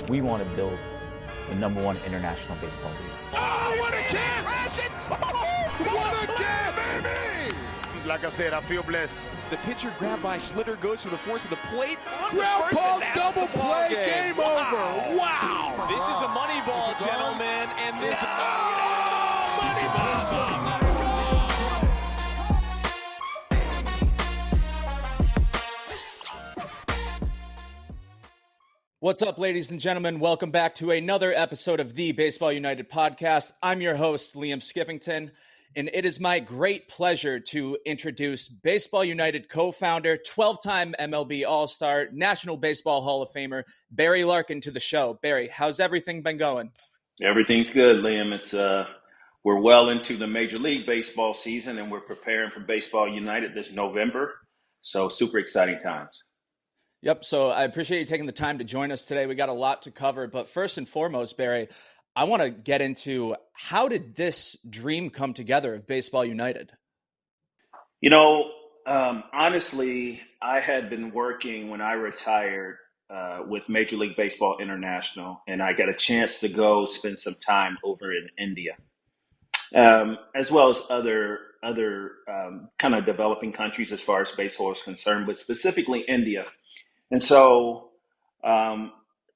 We want to build the #1 international baseball league. Oh, what a catch! What a catch, baby! Like I said, I feel blessed. The pitcher grabbed by Schlitter goes for the force of the plate. Ground ball, double play, game over. Wow! This is a money ball, gentlemen, and this. Money ball! What's up, ladies and gentlemen? Welcome back to another episode of the Baseball United podcast. I'm your host, Liam Skiffington, and it is my great pleasure to introduce Baseball United co-founder, 12-time MLB All-Star, National Baseball Hall of Famer, Barry Larkin to the show. Barry, how's everything been going? Everything's good, Liam. It's we're well into the Major League Baseball season, and we're preparing for Baseball United this November. So super exciting times. Yep, so I appreciate you taking the time to join us today. We got a lot to cover, but first and foremost, Barry, I want to get into how did this dream come together of Baseball United? You know, honestly, I had been working when I retired with Major League Baseball International, and I got a chance to go spend some time over in India, as well as other kind of developing countries as far as baseball is concerned, but specifically India. And so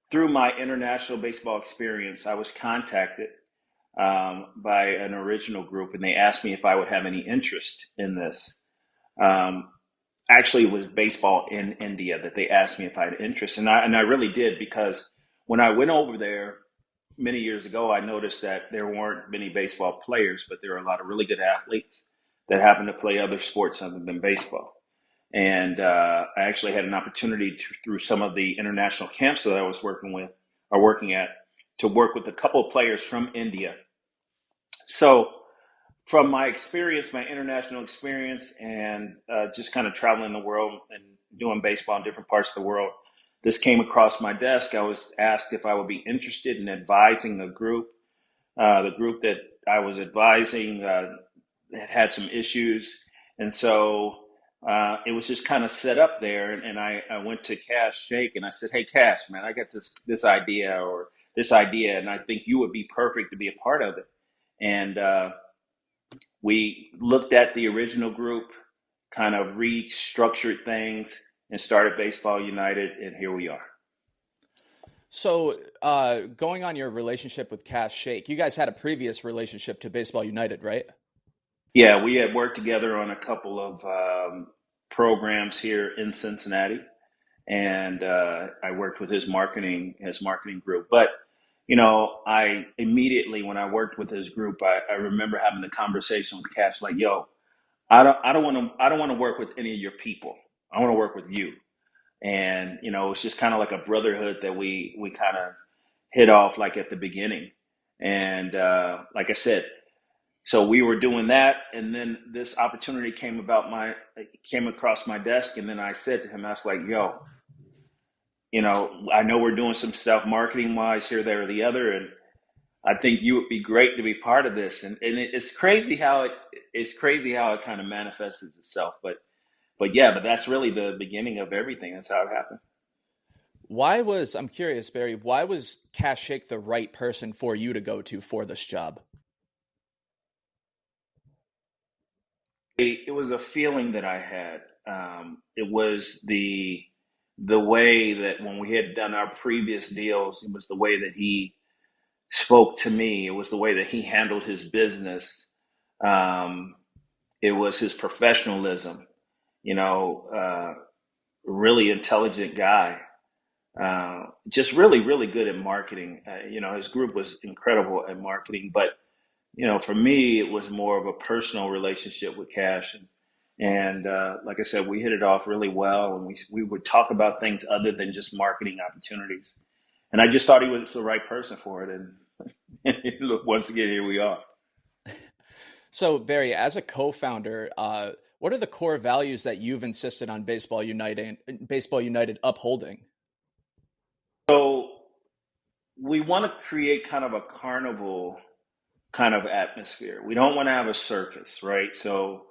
through my international baseball experience, I was contacted by an original group, and they asked me if I would have any interest in this. Actually, it was baseball in India that they asked me if I had interest. And I really did, because when I went over there many years ago, I noticed that there weren't many baseball players, but there were a lot of really good athletes that happened to play other sports other than baseball. And I actually had an opportunity through some of the international camps that I was working at, to work with a couple of players from India. So from my experience, my international experience, and just kind of traveling the world and doing baseball in different parts of the world, this came across my desk. I was asked if I would be interested in advising a group. The group that I was advising had some issues. And so it was just kind of set up there, and I went to Cash Shake and I said, "Hey, Cash, man, I got this idea, and I think you would be perfect to be a part of it." And we looked at the original group, kind of restructured things, and started Baseball United, and here we are. So going on your relationship with Cash Shake, you guys had a previous relationship to Baseball United, right? Yeah, we had worked together on a couple of programs here in Cincinnati, and I worked with his marketing group. But you know, I immediately, when I worked with his group, I remember having the conversation with Cash, like, "Yo, I don't want to work with any of your people. I want to work with you." And you know, it's just kind of like a brotherhood that we kind of hit off like at the beginning. And like I said. So we were doing that, and then this opportunity came across my desk, and then I said to him, I was like, "Yo, you know, I know we're doing some stuff marketing wise here, there, or the other, and I think you would be great to be part of this." And it's crazy how it kind of manifests itself, but that's really the beginning of everything. That's how it happened. I'm curious, Barry, why was Cash Shake the right person for you to go to for this job? It was a feeling that I had. It was the way that when we had done our previous deals, it was the way that he spoke to me. It was the way that he handled his business. It was his professionalism. You know, really intelligent guy. Just really, really good at marketing. You know, his group was incredible at marketing, but you know, for me, it was more of a personal relationship with Cash. And like I said, we hit it off really well. And we would talk about things other than just marketing opportunities. And I just thought he was the right person for it. And once again, here we are. So, Barry, as a co-founder, what are the core values that you've insisted on Baseball United upholding? So we want to create kind of a carnival kind of atmosphere. We don't want to have a circus, right? So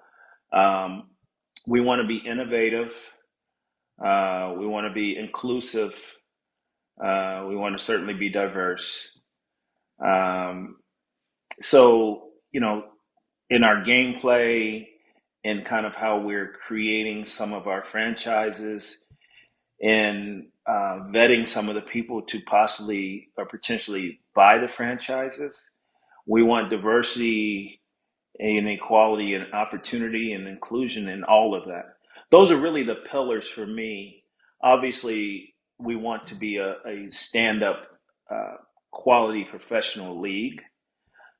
we want to be innovative. We want to be inclusive. We want to certainly be diverse. So, in our gameplay and kind of how we're creating some of our franchises and vetting some of the people to possibly or potentially buy the franchises, we want diversity and equality and opportunity and inclusion and all of that. Those are really the pillars for me. Obviously, we want to be a stand-up quality professional league,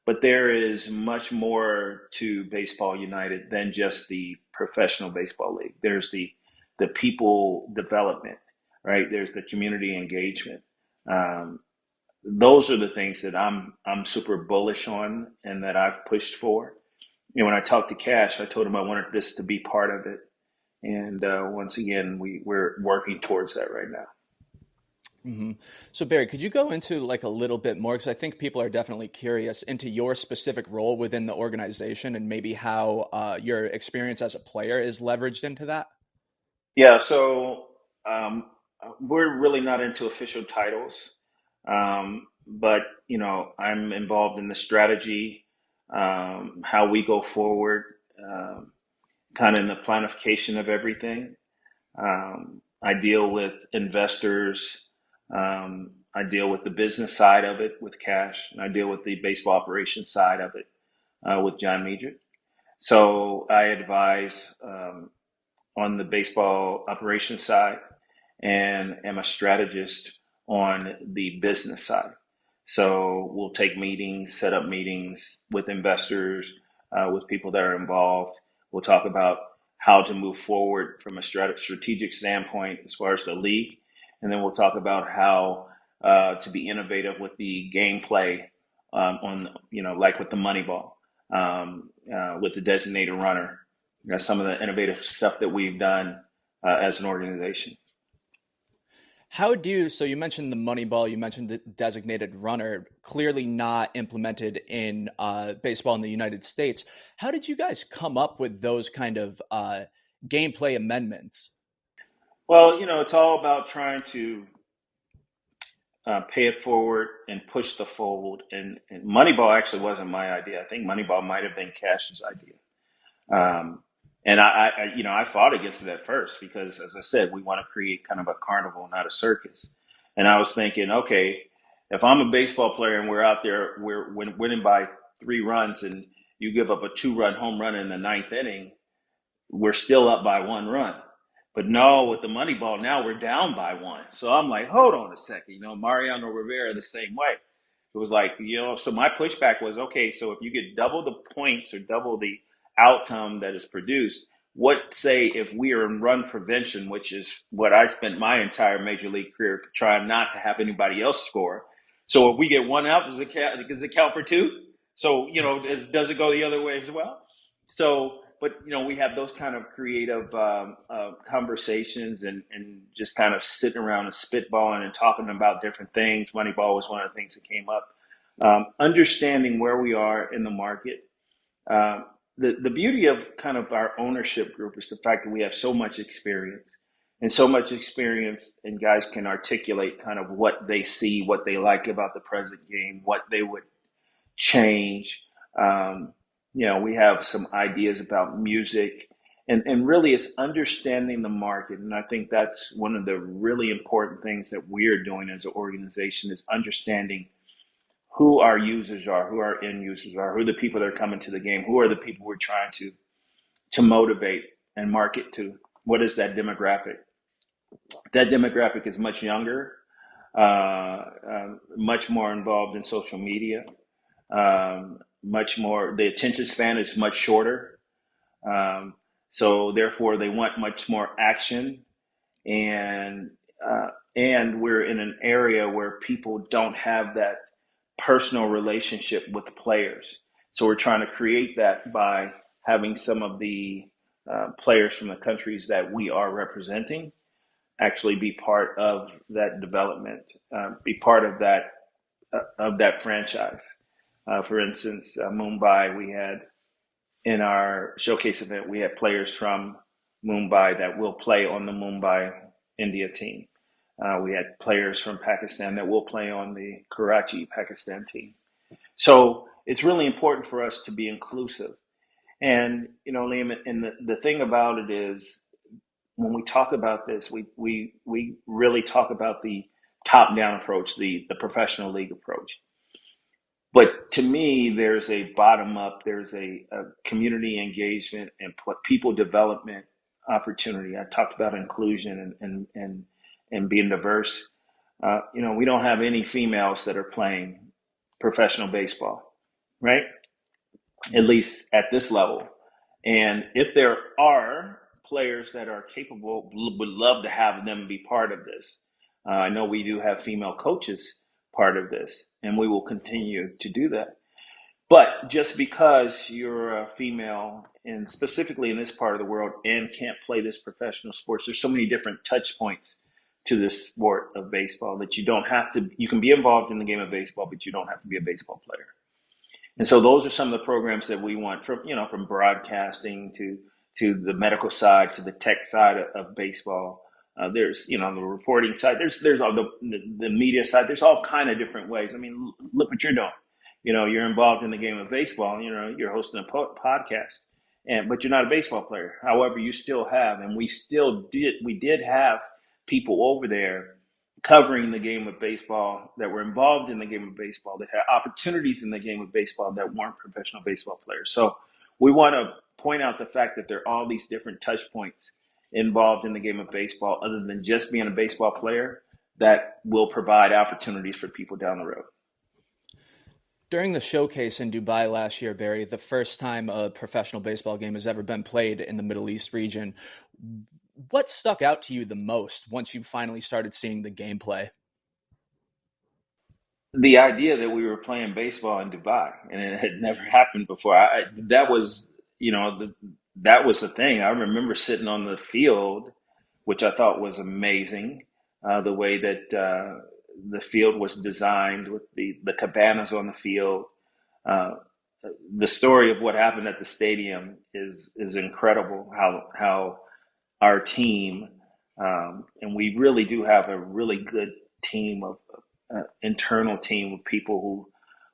but there is much more to Baseball United than just the professional baseball league. There's the people development, right? There's the community engagement. Those are the things that I'm super bullish on and that I've pushed for. When I talked to Cash, I told him I wanted this to be part of it. And once again, we're working towards that right now. Mm-hmm. So Barry, could you go into like a little bit more? Because I think people are definitely curious into your specific role within the organization and maybe how your experience as a player is leveraged into that. Yeah, so we're really not into official titles, but I'm involved in the strategy, how we go forward, kind of in the planification of everything. I deal with investors. I deal with the business side of it with Cash, and I deal with the baseball operations side of it with John Meadrick. So I advise on the baseball operations side and am a strategist on the business side. So we'll take meetings, set up meetings with investors, with people that are involved. We'll talk about how to move forward from a strategic standpoint as far as the league. And then we'll talk about how to be innovative with the gameplay like with the money ball, with the designated runner. Some of the innovative stuff that we've done as an organization. So you mentioned the money ball, you mentioned the designated runner, clearly not implemented in baseball in the United States. How did you guys come up with those kind of gameplay amendments? Well, it's all about trying to pay it forward and push the fold. And Moneyball actually wasn't my idea. I think Moneyball might have been Cash's idea. And I fought against it at first because, as I said, we want to create kind of a carnival, not a circus. And I was thinking, okay, if I'm a baseball player and we're out there, we're winning by 3 runs, and you give up a 2-run home run in the 9th inning, we're still up by 1 run. But no, with the money ball, now we're down by 1. So I'm like, hold on a second. Mariano Rivera the same way. It was like, so my pushback was, okay, so if you get double the points or double the outcome that is produced, say if we are in run prevention, which is what I spent my entire major league career trying not to have anybody else score. So if we get 1 out, does it count for 2? So, does it go the other way as well? So, but, we have those kind of creative conversations and just kind of sitting around and spitballing and talking about different things. Moneyball was one of the things that came up. Understanding where we are in the market. The beauty of kind of our ownership group is the fact that we have so much experience and guys can articulate kind of what they see, what they like about the present game, what they would change. We have some ideas about music and really it's understanding the market. And I think that's one of the really important things that we're doing as an organization is understanding who our users are, who our end users are, who are the people that are coming to the game, who are the people we're trying to motivate and market to. What is that demographic? That demographic is much younger, much more involved in social media, much more, the attention span is much shorter. So therefore they want much more action and we're in an area where people don't have that personal relationship with the players. So we're trying to create that by having some of the players from the countries that we are representing actually be part of that development, be part of that franchise. For instance, Mumbai, we had in our showcase event, we had players from Mumbai that will play on the Mumbai India team. We had players from Pakistan that will play on the Karachi, Pakistan team. So it's really important for us to be inclusive. And, Liam, and the thing about it is when we talk about this, we really talk about the top-down approach, the professional league approach. But to me, there's a bottom-up, there's a community engagement and people development opportunity. I talked about inclusion and being diverse. We don't have any females that are playing professional baseball, right? At least at this level. And if there are players that are capable, would love to have them be part of this. I know we do have female coaches part of this, and we will continue to do that. But just because you're a female, and specifically in this part of the world, and can't play this professional sports, there's so many different touch points to this sport of baseball that you can be involved in the game of baseball, but you don't have to be a baseball player. And so those are some of the programs that we want from broadcasting to the medical side, to the tech side of baseball. There's, the reporting side, there's all the media side, there's all kind of different ways. I mean, look what you're doing. You're involved in the game of baseball, you're hosting a podcast, but you're not a baseball player. However, you still have, and we did have people over there covering the game of baseball that were involved in the game of baseball, that had opportunities in the game of baseball that weren't professional baseball players. So we want to point out the fact that there are all these different touch points involved in the game of baseball, other than just being a baseball player, that will provide opportunities for people down the road. During the showcase in Dubai last year, Barry, the first time a professional baseball game has ever been played in the Middle East region, what stuck out to you the most once you finally started seeing the gameplay? The idea that we were playing baseball in Dubai, and it had never happened before. That was the thing. I remember sitting on the field, which I thought was amazing, the way that the field was designed with the cabanas on the field. The story of what happened at the stadium is incredible. How our team, and we really do have a really good team of internal team of people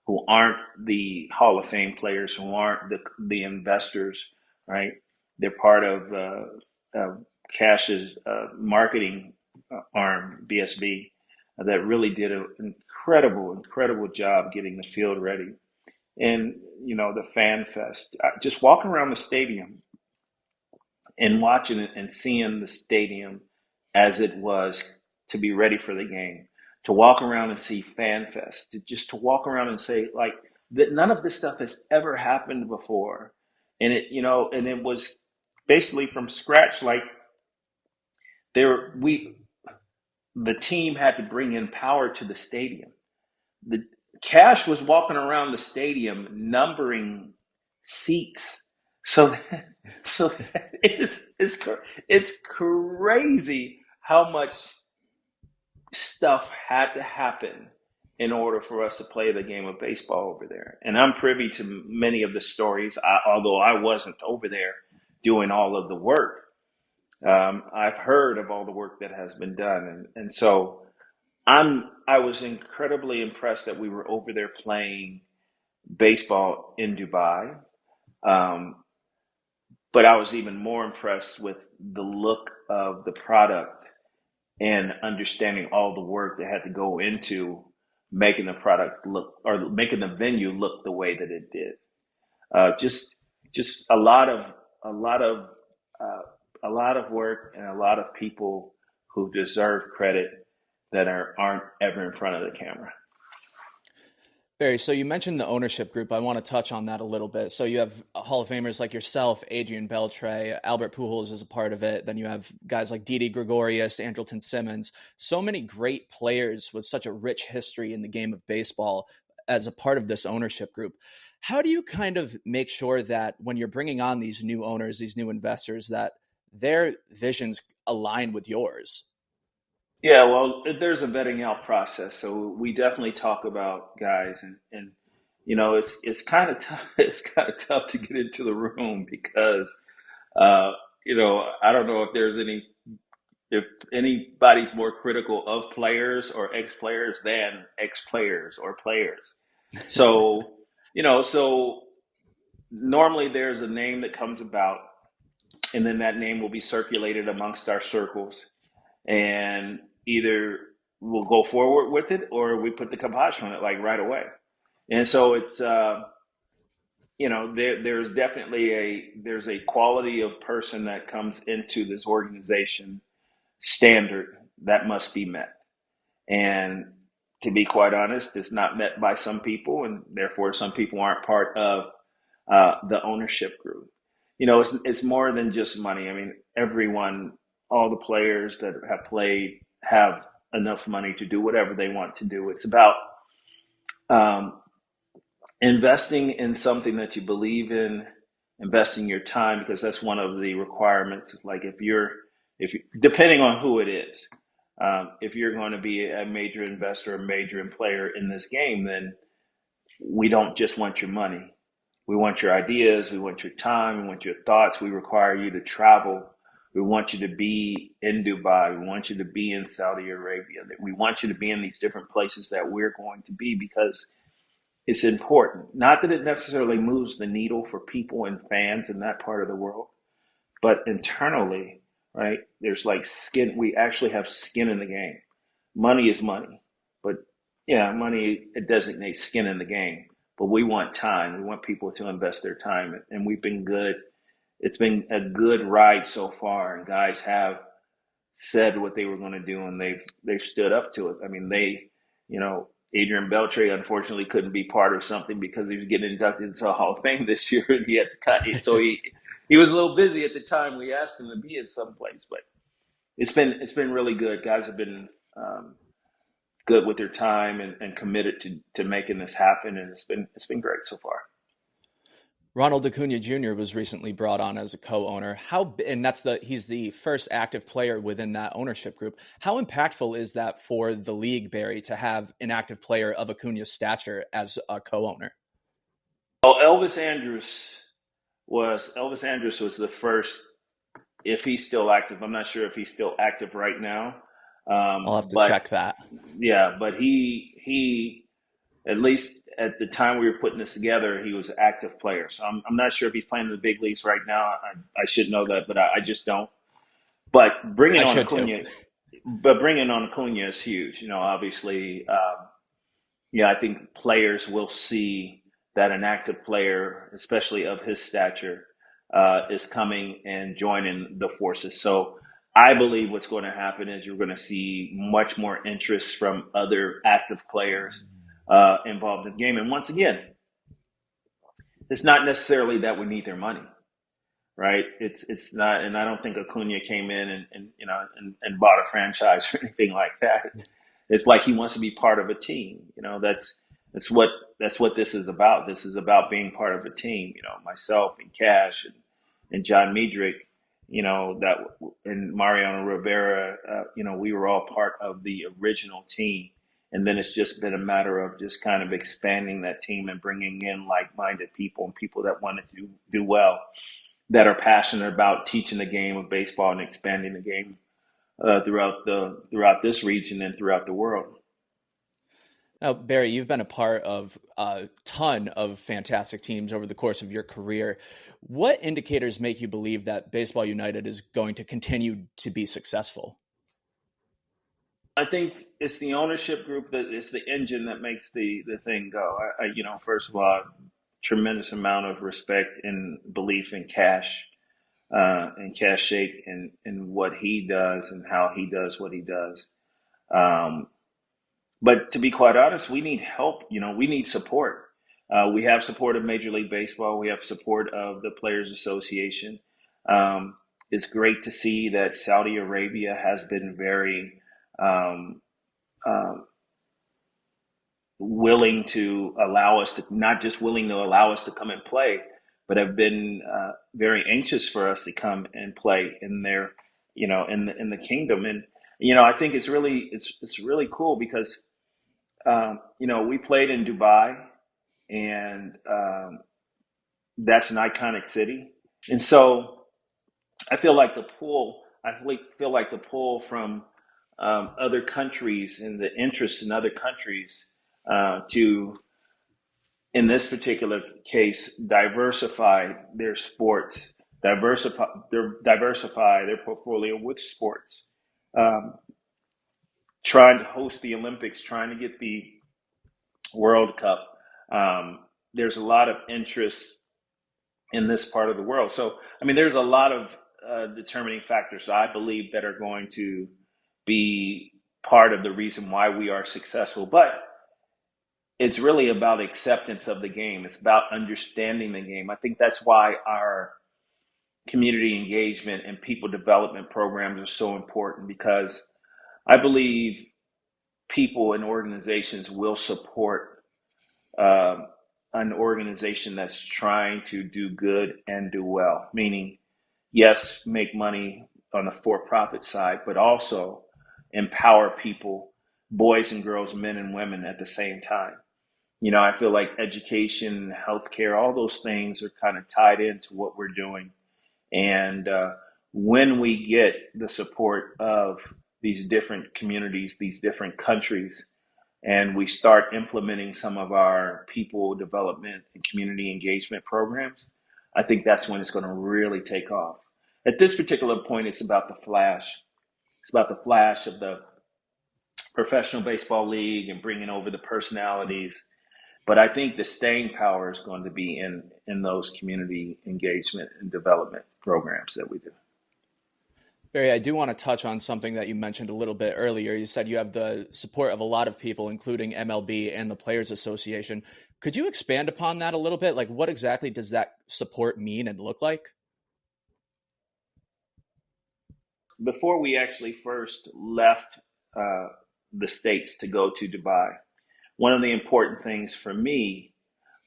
who aren't the Hall of Fame players, who aren't the investors, right? They're part of Cash's marketing arm, BSB, that really did an incredible job getting the field ready. And, the fan fest, just walking around the stadium and watching it and seeing the stadium as it was to be ready for the game, to walk around and see Fan Fest, to walk around and say, like, that none of this stuff has ever happened before. And it was basically from scratch. Like, the team had to bring in power to the stadium. The Cash was walking around the stadium numbering seats. So it's crazy how much stuff had to happen in order for us to play the game of baseball over there. And I'm privy to many of the stories, although I wasn't over there doing all of the work. I've heard of all the work that has been done, and so I was incredibly impressed that we were over there playing baseball in Dubai. But I was even more impressed with the look of the product and understanding all the work that had to go into making the product look, or making the venue look the way that it did. Just a lot of work, and a lot of people who deserve credit that aren't ever in front of the camera. Barry, so you mentioned the ownership group. I want to touch on that a little bit. So you have Hall of Famers like yourself, Adrian Beltre, Albert Pujols is a part of it. Then you have guys like Didi Gregorius, Andrelton Simmons. So many great players with such a rich history in the game of baseball as a part of this ownership group. How do you kind of make sure that when you're bringing on these new owners, these new investors, that their visions align with yours? Yeah, well, there's a vetting out process. So we definitely talk about guys, and it's kind of tough. It's kind of tough to get into the room because I don't know if there's if anybody's more critical of players or ex-players than ex-players or players. So, so normally there's a name that comes about, and then that name will be circulated amongst our circles, and either we'll go forward with it or we put the kibosh on it like right away. And so it's, there's definitely there's a quality of person that comes into this organization standard that must be met. And to be quite honest, it's not met by some people, and therefore some people aren't part of the ownership group. It's more than just money. I mean, everyone, all the players that have played have enough money to do whatever they want to do. It's about investing in something that you believe in, investing your time, because that's one of the requirements. It's like if you depending on who it is, if you're going to be a major investor, a major player in this game, then we don't just want your money. We want your ideas. We want your time. We want your thoughts. We require you to travel. We want you to be in Dubai. We want you to be in Saudi Arabia. We want you to be in these different places that we're going to be, because it's important. Not that it necessarily moves the needle for people and fans in that part of the world, but internally, right, there's like skin. We actually have skin in the game. Money is money, but money, it designates skin in the game. But we want time. We want people to invest their time, and we've been good. It's been a good ride so far, and guys have said what they were going to do, and they've stood up to it. I mean, Adrian Beltre unfortunately couldn't be part of something because he was getting inducted into the Hall of Fame this year, and he had to cut it. So he was a little busy at the time we asked him to be at some place. But it's been really good. Guys have been good with their time and committed to making this happen, and it's been great so far. Ronald Acuna Jr. was recently brought on as a co-owner. He's the first active player within that ownership group. How impactful is that for the league, Barry, to have an active player of Acuna's stature as a co-owner? Well, Elvis Andrus was the first, if he's still active. I'm not sure if he's still active right now. I'll have to check that. Yeah, but he at least at the time we were putting this together, he was an active player. So I'm not sure if he's playing in the big leagues right now. I should know that, but I just don't. But bringing on Acuna is huge. Obviously, I think players will see that an active player, especially of his stature, is coming and joining the forces. So I believe what's going to happen is you're going to see much more interest from other active players involved in the game. And once again, it's not necessarily that we need their money, right? It's not, and I don't think Acuna came in and bought a franchise or anything like that. It's like he wants to be part of a team. That's what this is about. This is about being part of a team. Myself and Cash and John Miedrich, and Mariano Rivera, we were all part of the original team. And then it's just been a matter of just kind of expanding that team and bringing in like-minded people and people that want to do well, that are passionate about teaching the game of baseball and expanding the game throughout this region and throughout the world. Now, Barry, you've been a part of a ton of fantastic teams over the course of your career. What indicators make you believe that Baseball United is going to continue to be successful? I think it's the ownership group it's the engine that makes the thing go. First of all, tremendous amount of respect and belief in Cash and Cash Shake and what he does and how he does what he does. But to be quite honest, we need help. We need support. We have support of Major League Baseball. We have support of the Players Association. It's great to see that Saudi Arabia has been very willing to allow us to, not just willing to allow us to come and play, but have been very anxious for us to come and play in their, in the kingdom. And I think it's really cool because we played in Dubai, and that's an iconic city, and so I feel like the pull feel like the pull from other countries and the interest in other countries to, in this particular case, diversify their sports, diversify their portfolio with sports, trying to host the Olympics, trying to get the World Cup. There's a lot of interest in this part of the world. So, I mean, there's a lot of determining factors, I believe, that are going to be part of the reason why we are successful. But it's really about acceptance of the game. It's about understanding the game. I think that's why our community engagement and people development programs are so important, because I believe people and organizations will support an organization that's trying to do good and do well, meaning, yes, make money on the for-profit side, but also empower people, boys and girls, men and women at the same time. You know, I feel like education, healthcare, all those things are kind of tied into what we're doing. And when we get the support of these different communities, these different countries, and we start implementing some of our people development and community engagement programs, I think that's when it's going to really take off. At this particular point, it's about the flash. It's about the flash of the professional baseball league and bringing over the personalities. But I think the staying power is going to be in those community engagement and development programs that we do. Barry, I do want to touch on something that you mentioned a little bit earlier. You said you have the support of a lot of people, including MLB and the Players Association. Could you expand upon that a little bit? Like, what exactly does that support mean and look like? Before we actually first left the States to go to Dubai, one of the important things for me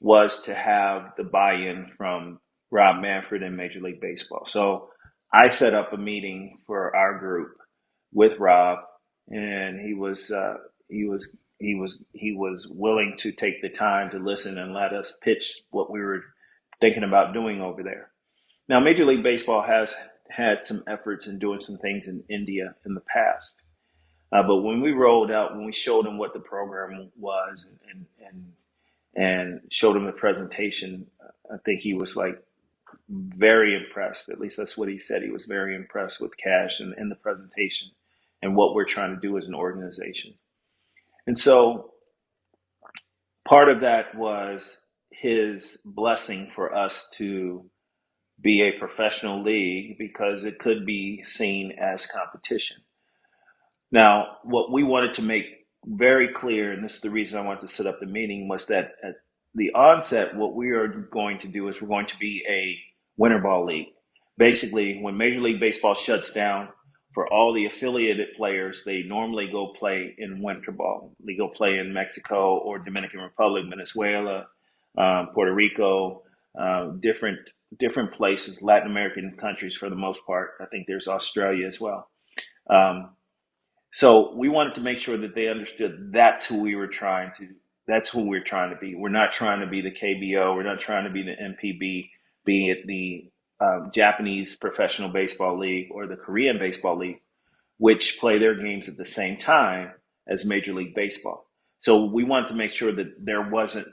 was to have the buy-in from Rob Manfred and Major League Baseball. So I set up a meeting for our group with Rob, and he was willing to take the time to listen and let us pitch what we were thinking about doing over there. Now, Major League Baseball has had some efforts in doing some things in India in the past. But when we showed him what the program was and showed him the presentation, I think he was like very impressed. At least that's what he said. He was very impressed with Cash and the presentation and what we're trying to do as an organization. And so part of that was his blessing for us to be a professional league, because it could be seen as competition. Now, what we wanted to make very clear, and this is the reason I wanted to set up the meeting, was that at the onset, what we are going to do is we're going to be a winter ball league. Basically, when Major League Baseball shuts down, for all the affiliated players, they normally go play in winter ball. They go play in Mexico or Dominican Republic, Venezuela, Puerto Rico, different places, Latin American countries for the most part. I think there's Australia as well. So we wanted to make sure that they understood that's who we're trying to be. We're not trying to be the KBO. We're not trying to be the MPB, be it the Japanese Professional Baseball League or the Korean Baseball League, which play their games at the same time as Major League Baseball. So we wanted to make sure that there wasn't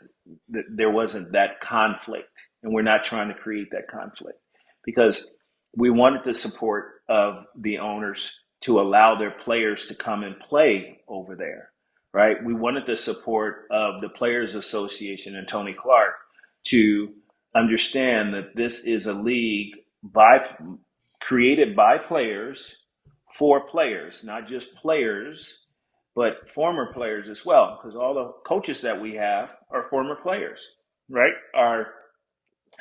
that conflict, and we're not trying to create that conflict, because we wanted the support of the owners to allow their players to come and play over there, right? We wanted the support of the Players Association and Tony Clark to understand that this is a league created by players for players, not just players, but former players as well, because all the coaches that we have are former players, right? Our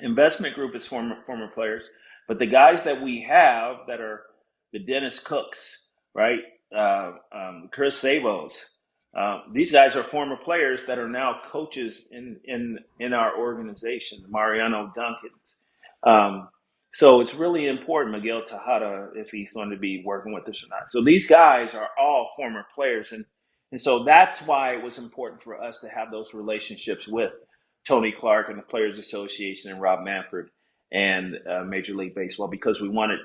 investment group is former players, but the guys that we have that are the Dennis Cooks, right? Chris Sabos. These guys are former players that are now coaches in our organization, Mariano Duncans. So it's really important, Miguel Tejada, if he's going to be working with us or not. So these guys are all former players. And so that's why it was important for us to have those relationships with Tony Clark and the Players Association and Rob Manfred and Major League Baseball, because we wanted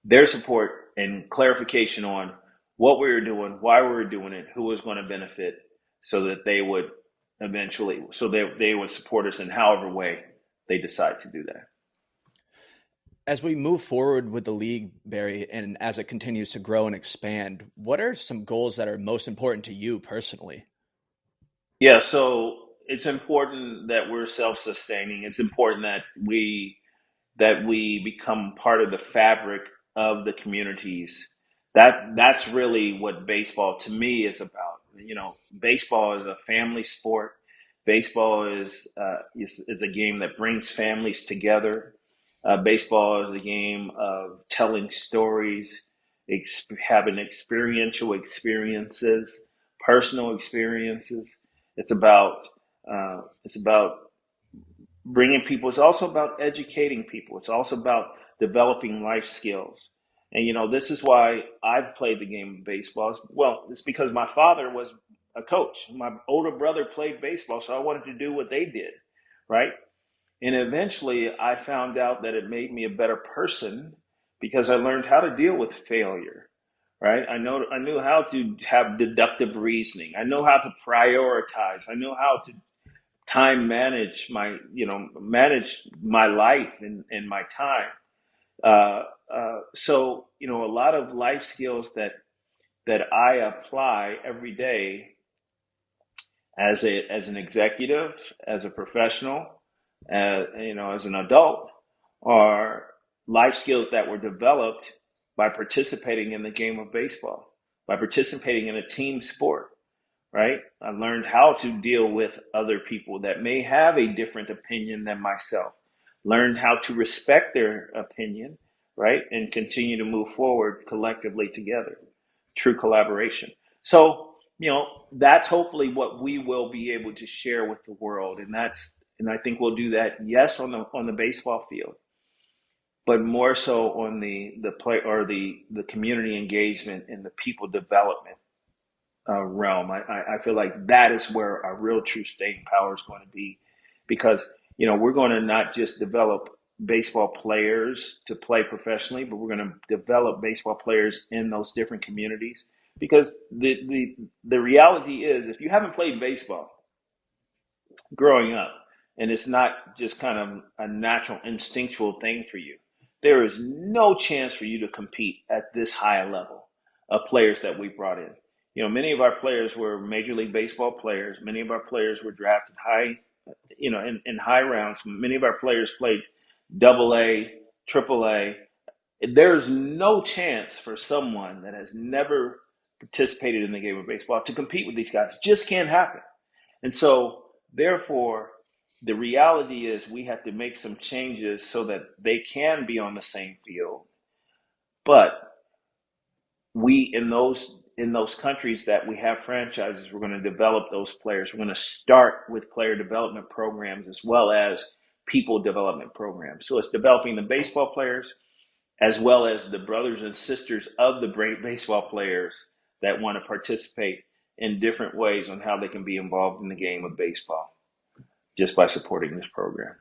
their support and clarification on what we were doing, why we were doing it, who was going to benefit, so that they would they would support us in however way they decide to do that. As we move forward with the league, Barry, and as it continues to grow and expand, what are some goals that are most important to you personally? Yeah, so it's important that we're self-sustaining. It's important that we become part of the fabric of the communities. That's really what baseball to me is about. Baseball is a family sport. Baseball is a game that brings families together. Baseball is a game of telling stories, having experiential experiences, personal experiences. It's about bringing people. It's also about educating people. It's also about developing life skills. And this is why I've played the game of baseball. Well, it's because my father was a coach. My older brother played baseball, so I wanted to do what they did, right? And eventually I found out that it made me a better person because I learned how to deal with failure, right? I knew how to have deductive reasoning. I know how to prioritize. I know how to time manage my life and my time. So a lot of life skills that I apply every day as an executive, as a professional, as an adult, are life skills that were developed by participating in the game of baseball, by participating in a team sport, right? I learned how to deal with other people that may have a different opinion than myself, learned how to respect their opinion, right? And continue to move forward collectively together, true collaboration. So, that's hopefully what we will be able to share with the world. And I think we'll do that, yes, on the baseball field, but more so on the play or the community engagement and the people development realm. I feel like that is where our real true staying power is going to be, because we're going to not just develop baseball players to play professionally, but we're going to develop baseball players in those different communities. Because the reality is, if you haven't played baseball growing up, and it's not just kind of a natural instinctual thing for you, there is no chance for you to compete at this high a level of players that we brought in. Many of our players were Major League Baseball players. Many of our players were drafted high, in high rounds. Many of our players played Double A, Triple A. There's no chance for someone that has never participated in the game of baseball to compete with these guys. Just can't happen. And so, therefore, the reality is we have to make some changes so that they can be on the same field. But we, in those countries that we have franchises, we're going to develop those players. We're going to start with player development programs as well as people development programs. So it's developing the baseball players as well as the brothers and sisters of the baseball players that want to participate in different ways on how they can be involved in the game of baseball just by supporting this program.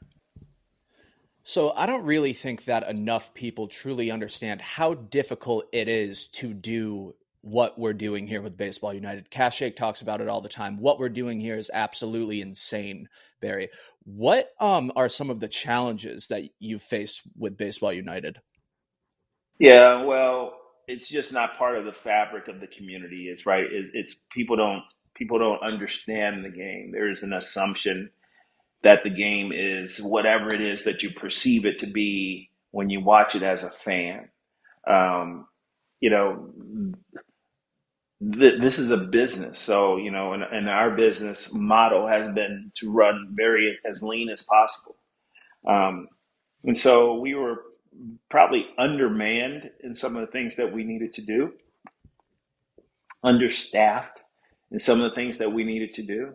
So I don't really think that enough people truly understand how difficult it is to do what we're doing here with Baseball United. Cash Shake talks about it all the time. What we're doing here is absolutely insane, Barry. What are some of the challenges that you face with Baseball United? Yeah, well, it's just not part of the fabric of the community. It's right. It's people don't understand the game. There is an assumption that the game is whatever it is that you perceive it to be when you watch it as a fan. This is a business. So, and our business motto has been to run very as lean as possible. And so we were probably undermanned in some of the things that we needed to do, understaffed in some of the things that we needed to do.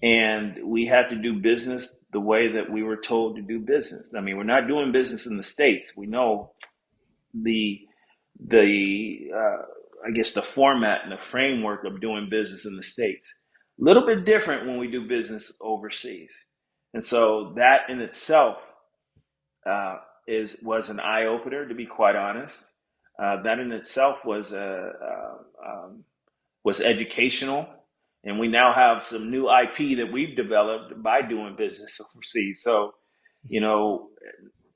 And we had to do business the way that we were told to do business. I mean, we're not doing business in the States. We know I guess the format and the framework of doing business in the States. A little bit different when we do business overseas. And so that in itself was an eye-opener, to be quite honest. that in itself was educational, and we now have some new IP that we've developed by doing business overseas. So,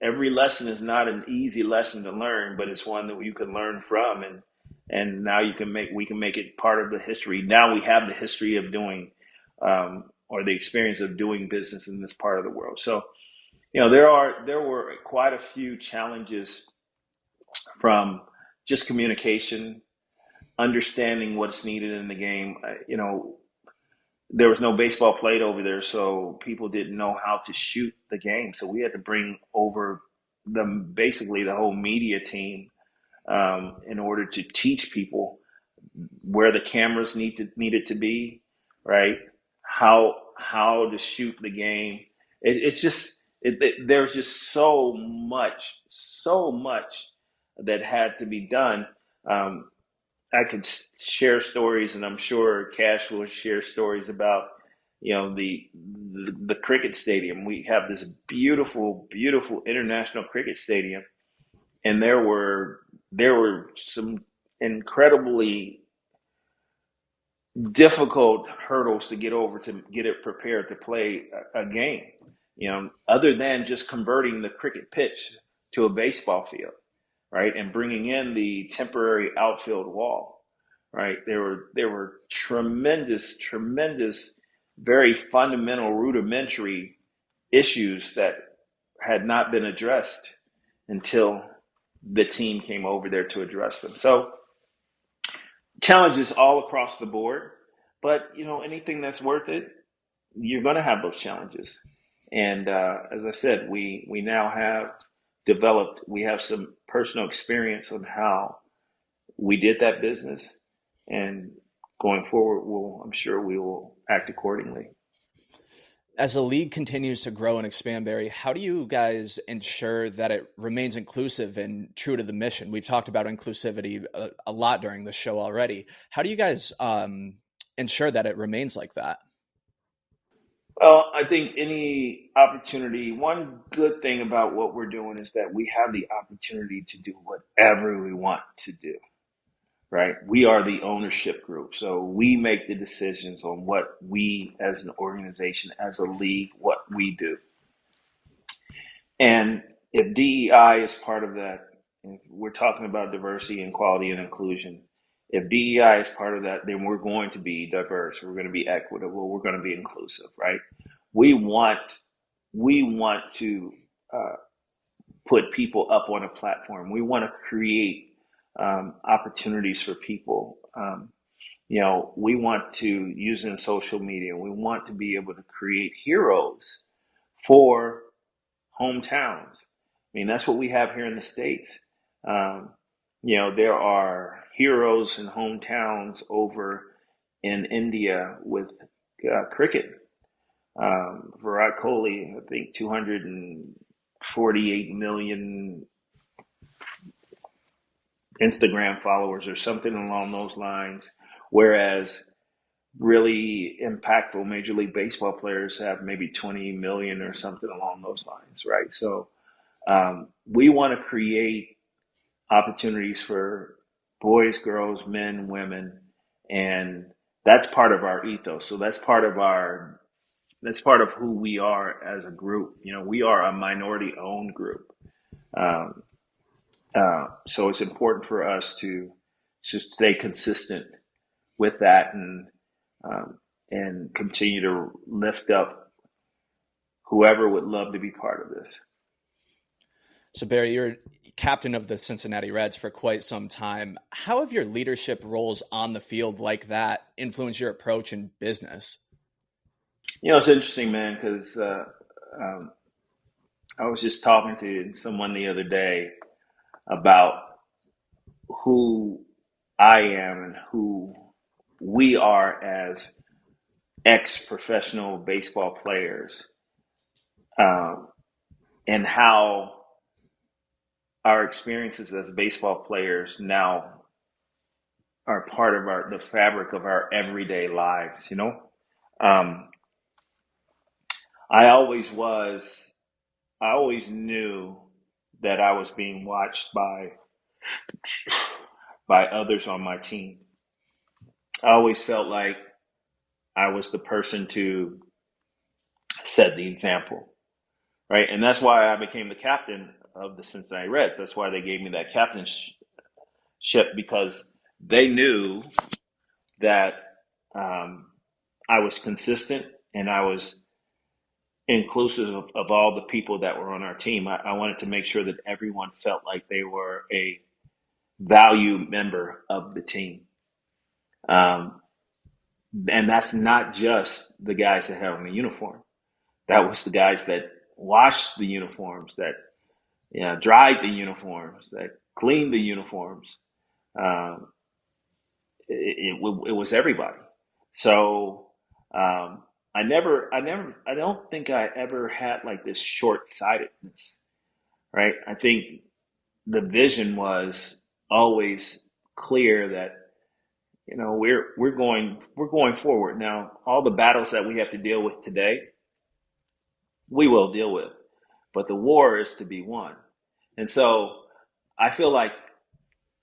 every lesson is not an easy lesson to learn, but it's one that you can learn from, and now we can make it part of the history. Now we have the history of doing, or the experience of doing business in this part of the world. So, there were quite a few challenges from just communication, understanding what's needed in the game. There was no baseball played over there, so people didn't know how to shoot the game. So we had to bring over basically the whole media team in order to teach people where the cameras needed to be, right? How to shoot the game. There's just so much that had to be done. I could share stories, and I'm sure Cash will share stories about, the cricket stadium. We have this beautiful, beautiful international cricket stadium, and there were some incredibly difficult hurdles to get over to get it prepared to play a game. Other than just converting the cricket pitch to a baseball field, right, and bringing in the temporary outfield wall, right. There were tremendous, very fundamental, rudimentary issues that had not been addressed until the team came over there to address them. So challenges all across the board, but anything that's worth it, you're going to have those challenges. And as I said, we now have we have some personal experience on how we did that business, and going forward, I'm sure we will act accordingly. As the league continues to grow and expand, Barry, how do you guys ensure that it remains inclusive and true to the mission? We've talked about inclusivity a lot during the show already. How do you guys ensure that it remains like that? Well, I think any opportunity, one good thing about what we're doing is that we have the opportunity to do whatever we want to do, right? We are the ownership group. So we make the decisions on what we as an organization, as a league, what we do. And if DEI is part of that, if we're talking about diversity and equality and inclusion, if DEI is part of that, then we're going to be diverse. We're going to be equitable. We're going to be inclusive, right? We want to put people up on a platform. We want to create opportunities for people. We want to use in social media. We want to be able to create heroes for hometowns. I mean, that's what we have here in the States. There are heroes in hometowns over in India with cricket. Virat Kohli, I think 248 million Instagram followers or something along those lines, whereas really impactful Major League Baseball players have maybe 20 million or something along those lines, right? So we want to create opportunities for boys, girls, men, women, and that's part of our ethos. So that's part of who we are as a group. We are a minority-owned group. So it's important for us to stay consistent with that and continue to lift up whoever would love to be part of this. So Barry, you're captain of the Cincinnati Reds for quite some time. How have your leadership roles on the field like that influenced your approach in business? It's interesting, man, because I was just talking to someone the other day about who I am and who we are as ex-professional baseball players, and how our experiences as baseball players now are part of the fabric of our everyday lives. I always knew that I was being watched by by others on my team. I always felt like I was the person to set the example, right? And that's why I became the captain of the Cincinnati Reds. That's why they gave me that captainship, because they knew that I was consistent and I was inclusive of all the people that were on our team. I wanted to make sure that everyone felt like they were a value member of the team. And that's not just the guys that have on the uniform. That was the guys that washed the uniforms, that dried the uniforms, that cleaned the uniforms. Um, it was everybody. So I don't think I ever had like this short-sightedness, right? I think the vision was always clear that we're going forward. Now, all the battles that we have to deal with today, we will deal with, but the war is to be won. And so I feel like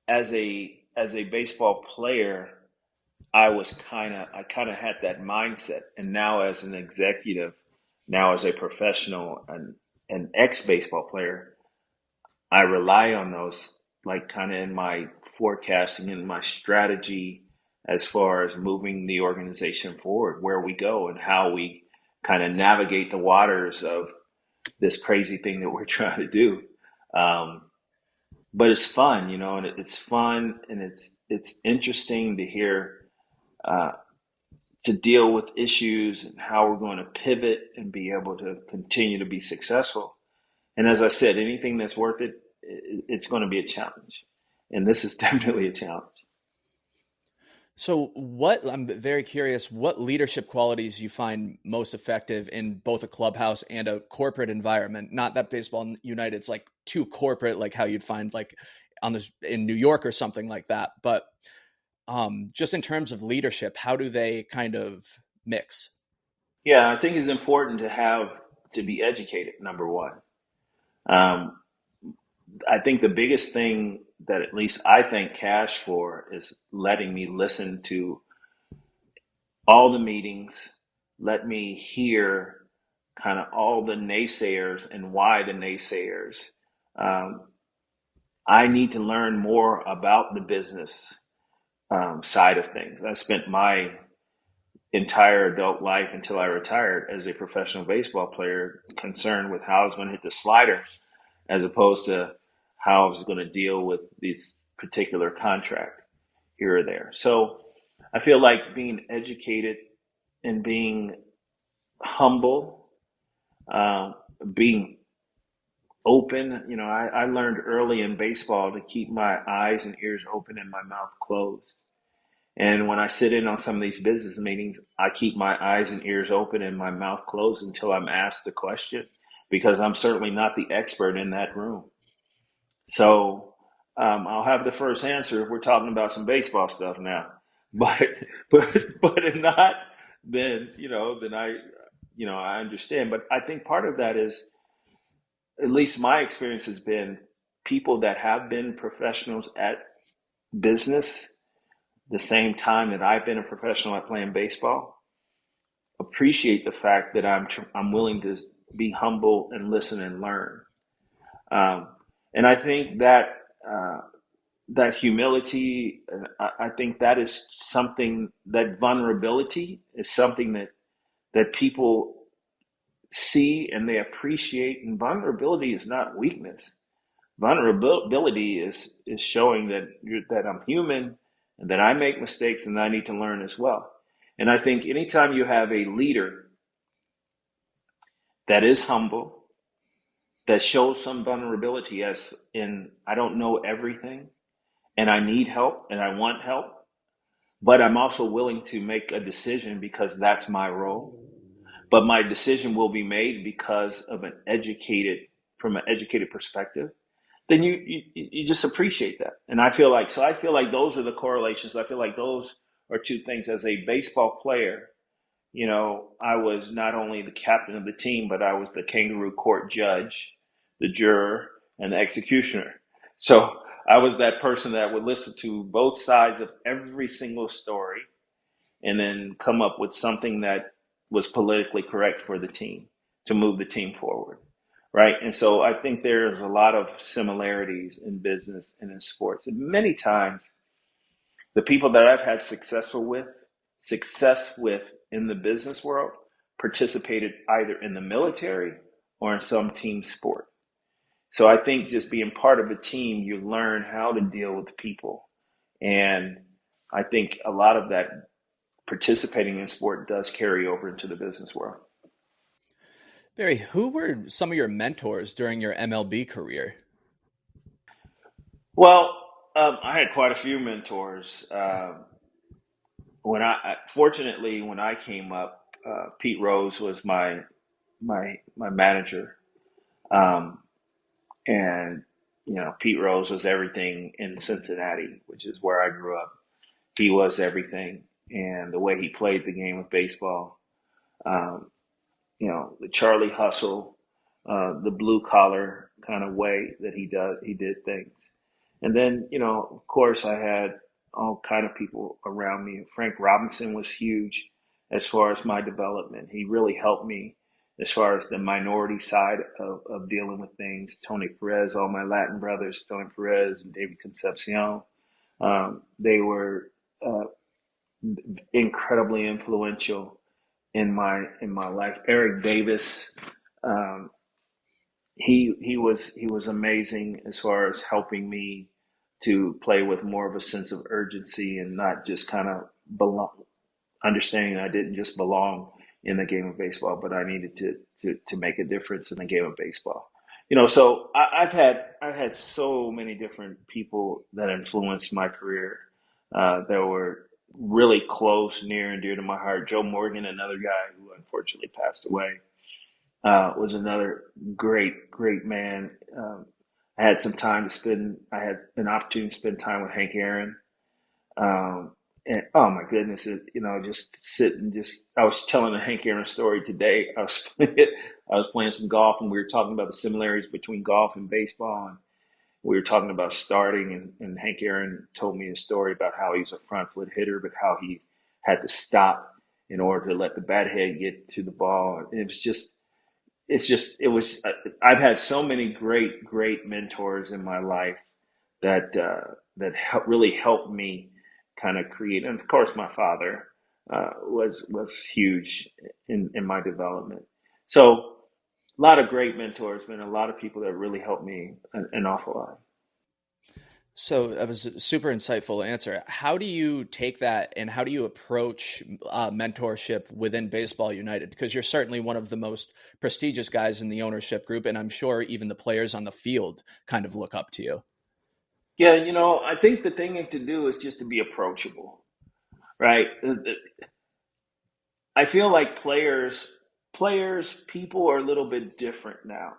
as a baseball player, I kind of had that mindset. And now as an executive, now as a professional and an ex-baseball player, I rely on those, like, kind of in my forecasting and my strategy as far as moving the organization forward, where we go and how we kind of navigate the waters of this crazy thing that we're trying to do. But it's fun, and it's fun, and it's interesting to hear, to deal with issues and how we're going to pivot and be able to continue to be successful. And as I said, anything that's worth it, it's going to be a challenge. And this is definitely a challenge. So I'm very curious, what leadership qualities you find most effective in both a clubhouse and a corporate environment? Not that Baseball United's like too corporate, like how you'd find like in New York or something like that. But just in terms of leadership, how do they kind of mix? Yeah, I think it's important to be educated, number one. Um, I think the biggest thing that at least I thank Cash for is letting me listen to all the meetings, let me hear kind of all the naysayers and why the naysayers. I need to learn more about the business side of things. I spent my entire adult life until I retired as a professional baseball player concerned with how I was going to hit the slider as opposed to how I was going to deal with this particular contract here or there. So I feel like being educated and being humble, being open. I learned early in baseball to keep my eyes and ears open and my mouth closed. And when I sit in on some of these business meetings, I keep my eyes and ears open and my mouth closed until I'm asked a question, because I'm certainly not the expert in that room. So I'll have the first answer if we're talking about some baseball stuff now. But if not, then I understand. But I think part of that is, at least my experience has been, people that have been professionals at business the same time that I've been a professional at playing baseball appreciate the fact that I'm willing to be humble and listen and learn. And I think that that humility, I think that is something, that vulnerability is something that people see and they appreciate. And vulnerability is not weakness. Vulnerability is showing that I'm human and that I make mistakes and I need to learn as well. And I think anytime you have a leader that is humble, that shows some vulnerability, as in, I don't know everything and I need help and I want help, but I'm also willing to make a decision because that's my role. But my decision will be made because of from an educated perspective. Then you just appreciate that. And I feel like those are the correlations. I feel like those are two things. As a baseball player, I was not only the captain of the team, but I was the kangaroo court judge, the juror, and the executioner. So I was that person that would listen to both sides of every single story and then come up with something that was politically correct for the team to move the team forward. Right. And so I think there's a lot of similarities in business and in sports. And many times the people that I've had success with in the business world participated either in the military or in some team sport. So I think just being part of a team, you learn how to deal with people. And I think a lot of that participating in sport does carry over into the business world. Barry, who were some of your mentors during your MLB career? Well, I had quite a few mentors. Fortunately, when I came up, Pete Rose was my manager, um, and Pete Rose was everything in Cincinnati, which is where I grew up. He was everything, and the way he played the game of baseball, um, the Charlie hustle, the blue collar kind of way that he did things. And then, of course, I had all kind of people around me. Frank Robinson was huge as far as my development. He really helped me as far as the minority side of dealing with things. Tony Perez, all my Latin brothers, Tony Perez and David Concepcion, they were uh, incredibly influential in my life. Eric Davis, um, he was amazing as far as helping me to play with more of a sense of urgency and not just kind of belong, understanding I didn't just belong in the game of baseball, but I needed to make a difference in the game of baseball. So I've had so many different people that influenced my career that were really close, near and dear to my heart. Joe Morgan, another guy who unfortunately passed away, was another great man. I had some time to spend. I had an opportunity to spend time with Hank Aaron, and oh my goodness, just sit and just. I was telling a Hank Aaron story today. I was playing some golf, and we were talking about the similarities between golf and baseball, and we were talking about starting, and Hank Aaron told me a story about how he's a front foot hitter, but how he had to stop in order to let the bat head get to the ball. And I've had so many great mentors in my life that really helped me kind of create. And of course, my father was huge in my development. So a lot of great mentors, been a lot of people that really helped me an awful lot. So that was a super insightful answer. How do you take that and how do you approach mentorship within Baseball United? Because you're certainly one of the most prestigious guys in the ownership group, and I'm sure even the players on the field kind of look up to you. Yeah, I think the thing to do is just to be approachable, right? I feel like people are a little bit different now.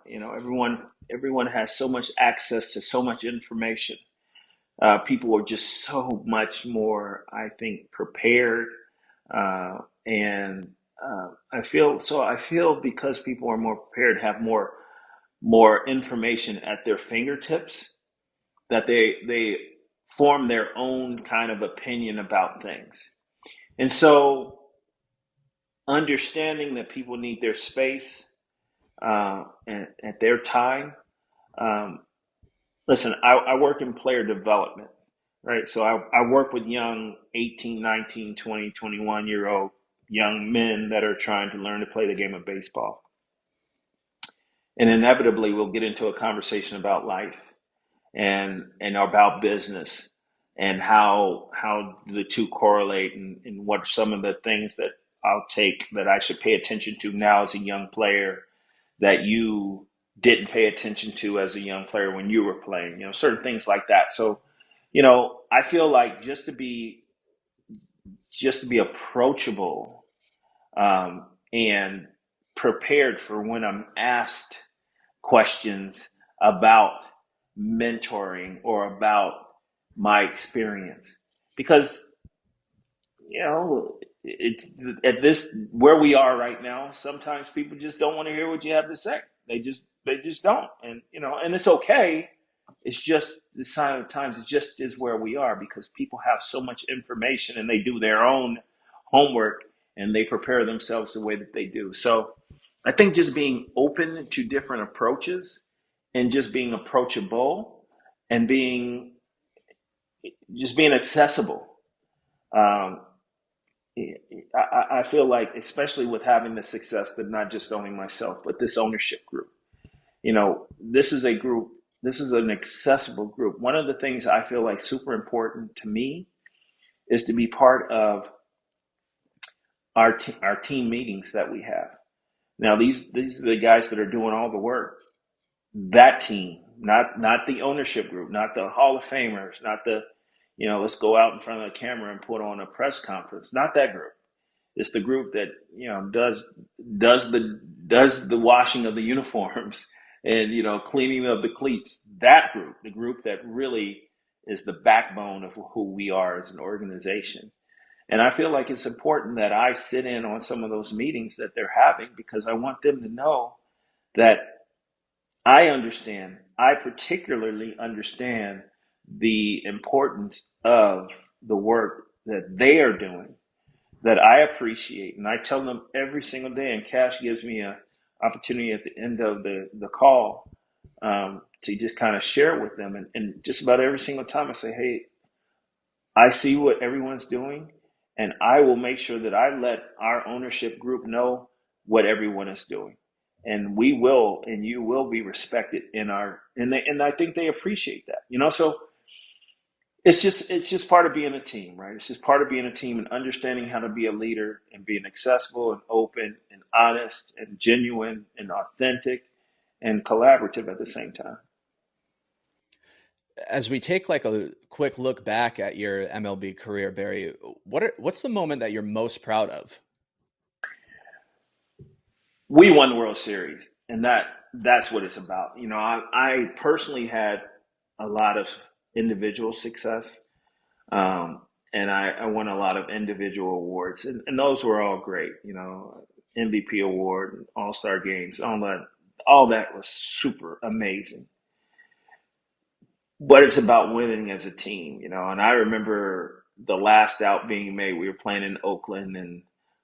Everyone has so much access to so much information. People are just so much more, I think, prepared, and I feel because people are more prepared, have more information at their fingertips, that they form their own kind of opinion about things. And so understanding that people need their space and at their time. Um, Listen, I work in player development, right? So I work with young 18, 19, 20, 21-year-old young men that are trying to learn to play the game of baseball. And inevitably, we'll get into a conversation about life and about business and how the two correlate and what are some of the things that I'll take that I should pay attention to now as a young player that you didn't pay attention to as a young player when you were playing, certain things like that. So, I feel like just to be approachable, and prepared for when I'm asked questions about mentoring or about my experience, because it's at this where we are right now. Sometimes people just don't want to hear what you have to say. They just don't, and and it's okay. it's just the sign of the times. It just is where we are because people have so much information and they do their own homework and they prepare themselves the way that they do. So I think just being open to different approaches and just being approachable and being accessible. Um, I feel like, especially with having the success that not just owning myself, but this ownership group, this is a group, this is an accessible group. One of the things I feel like super important to me is to be part of our team meetings that we have. Now, these are the guys that are doing all the work. That team, not the ownership group, not the Hall of Famers, not the, let's go out in front of the camera and put on a press conference. Not that group. It's the group that does the washing of the uniforms and cleaning of the cleats. That group, the group that really is the backbone of who we are as an organization. And I feel like it's important that I sit in on some of those meetings that they're having because I want them to know that I particularly understand the importance of the work that they are doing, that I appreciate. And I tell them every single day, and Cash gives me an opportunity at the end of the call to just kind of share with them. And just about every single time I say, hey, I see what everyone's doing, and I will make sure that I let our ownership group know what everyone is doing. And we will, and you will be respected and I think they appreciate that, so it's just part of being a team, right? It's just part of being a team and understanding how to be a leader and being accessible and open and honest and genuine and authentic and collaborative at the same time. As we take like a quick look back at your MLB career, Barry, what's the moment that you're most proud of? We won the World Series, and that's what it's about. I personally had a lot of individual success, and I won a lot of individual awards, and those were all great. MVP award, All-Star games, all that was super amazing. But it's about winning as a team, and I remember the last out being made. We were playing in Oakland, and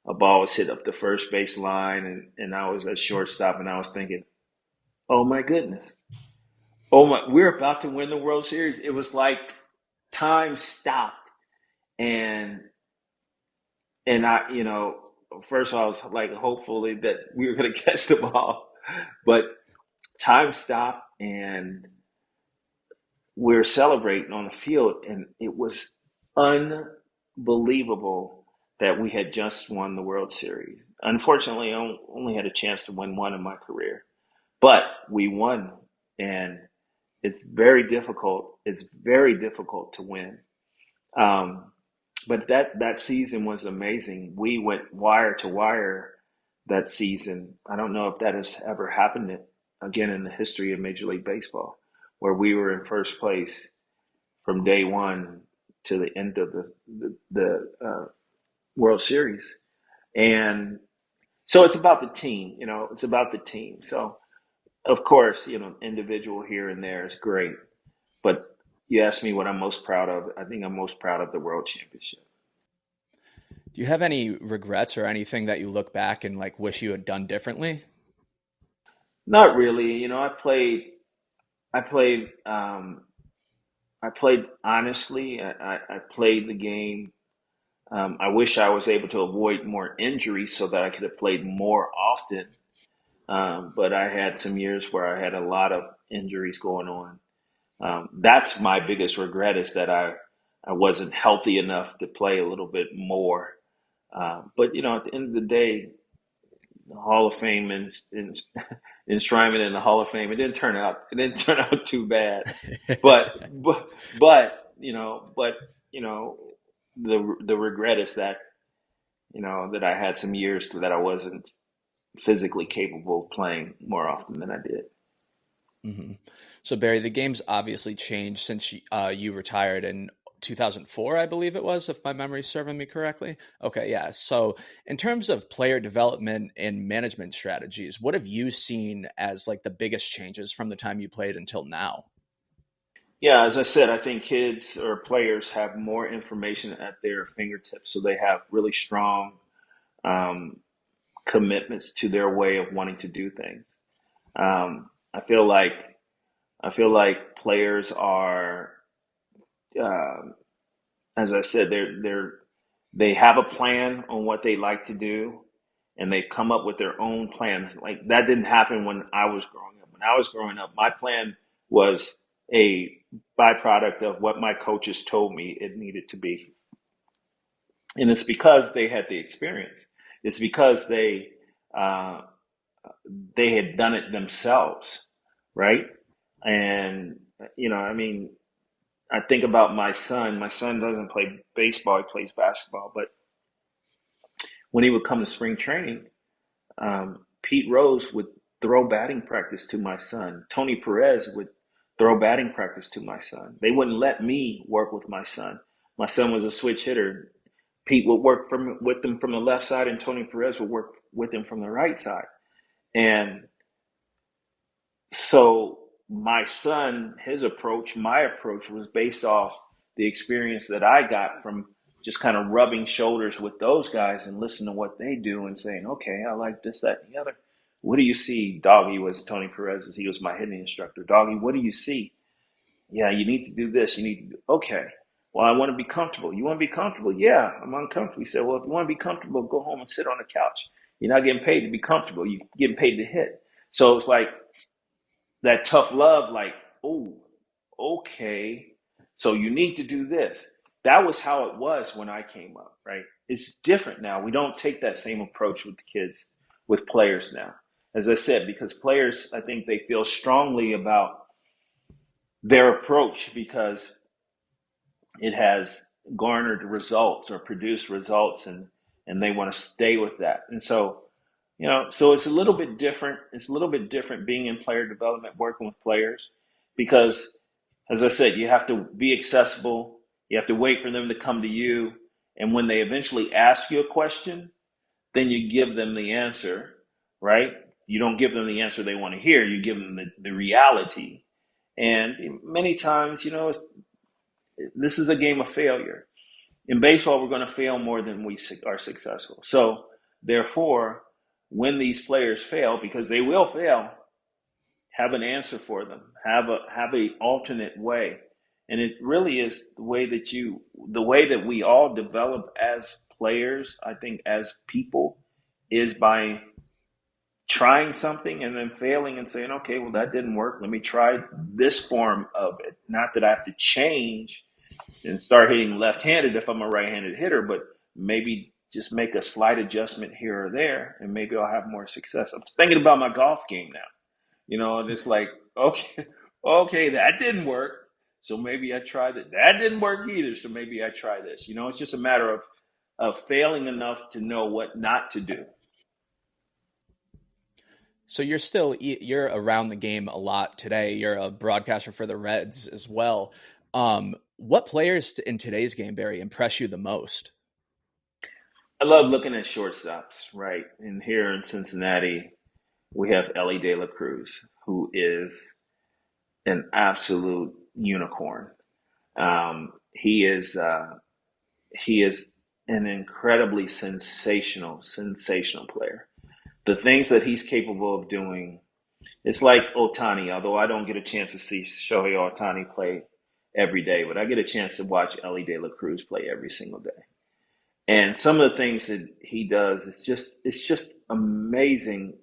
a ball was hit up the first base line, and I was at shortstop, and I was thinking, oh my goodness. We're about to win the World Series. It was like time stopped. And I, first of all, I was like, hopefully that we were going to catch the ball, but time stopped and we're celebrating on the field. And it was unbelievable that we had just won the World Series. Unfortunately, I only had a chance to win one in my career, but we won, and it's very difficult. It's very difficult to win. But that season was amazing. We went wire to wire that season. I don't know if that has ever happened again in the history of Major League Baseball, where we were in first place from day one to the end of the World Series. And so it's about the team, it's about the team. So of course, individual here and there is great, but you asked me what I'm most proud of. I think I'm most proud of the World Championship. Do you have any regrets or anything that you look back and like wish you had done differently? Not really. I played honestly. I played the game. I wish I was able to avoid more injuries so that I could have played more often. But I had some years where I had a lot of injuries going on. That's my biggest regret, is that I wasn't healthy enough to play a little bit more. But at the end of the day, the Hall of Fame and enshrinement in the Hall of Fame, it didn't turn out too bad. But the regret is that that I had some years that I wasn't physically capable of playing more often than I did. Mm-hmm. So Barry, the game's obviously changed since you retired in 2004, I believe it was, if my memory's serving me correctly. Okay, yeah. So in terms of player development and management strategies, what have you seen as like the biggest changes from the time you played until now? Yeah, as I said, I think kids or players have more information at their fingertips, so they have really strong um, commitments to their way of wanting to do things. Um, I feel like players are, um as I said, they have a plan on what they like to do, and they come up with their own plan. Like that didn't happen when I was growing up. When I was growing up, my plan was a byproduct of what my coaches told me it needed to be, and it's because they had the experience. It's because uh, they had done it themselves, right? And I mean, I think about my son. My son doesn't play baseball; he plays basketball. But when he would come to spring training, Pete Rose would throw batting practice to my son. Tony Perez would throw batting practice to my son. They wouldn't let me work with my son. My son was a switch hitter. Pete would work with him from the left side, and Tony Perez would work with him from the right side. And so my son, my approach was based off the experience that I got from just kind of rubbing shoulders with those guys and listening to what they do and saying, okay, I like this, that, and the other. What do you see? Doggy was Tony Perez. He was my hitting instructor. Doggy, what do you see? Yeah, you need to do this. You need to do, okay. Well, I want to be comfortable. You want to be comfortable? Yeah, I'm uncomfortable. He said, well, if you want to be comfortable, go home and sit on the couch. You're not getting paid to be comfortable. You're getting paid to hit. So it's like, that tough love, like, oh, okay, so you need to do this. That was how it was when I came up, right? It's different now. We don't take that same approach with the kids, with players now. As I said, because players, I think they feel strongly about their approach because it has garnered results or produced results, and they want to stay with that. And so so it's a little bit different. It's a little bit different being in player development, working with players, because, as I said, you have to be accessible. You have to wait for them to come to you. And when they eventually ask you a question, then you give them the answer, right? You don't give them the answer they want to hear. You give them the reality. And many times, this is a game of failure. In baseball, we're going to fail more than we are successful. So, therefore, when these players fail, because they will fail, have an answer for them. Have a alternate way. And it really is the way that we all develop as players, I think, as people, is by trying something and then failing and saying, okay, well, that didn't work. Let me try this form of it. Not that I have to change and start hitting left-handed if I'm a right-handed hitter, but maybe just make a slight adjustment here or there, and maybe I'll have more success. I'm thinking about my golf game now, and it's like, okay, that didn't work, so maybe I tried it. That didn't work either, so maybe I try this. It's just a matter of failing enough to know what not to do. So you're around the game a lot today. You're a broadcaster for the Reds as well. What players in today's game, Barry, impress you the most? I love looking at shortstops, right? And here in Cincinnati, we have Ellie De La Cruz, who is an absolute unicorn. He is an incredibly sensational player. The things that he's capable of doing, it's like Ohtani, although I don't get a chance to see Shohei Ohtani play every day, but I get a chance to watch Ellie De La Cruz play every single day. And some of the things that he does, it's just amazing.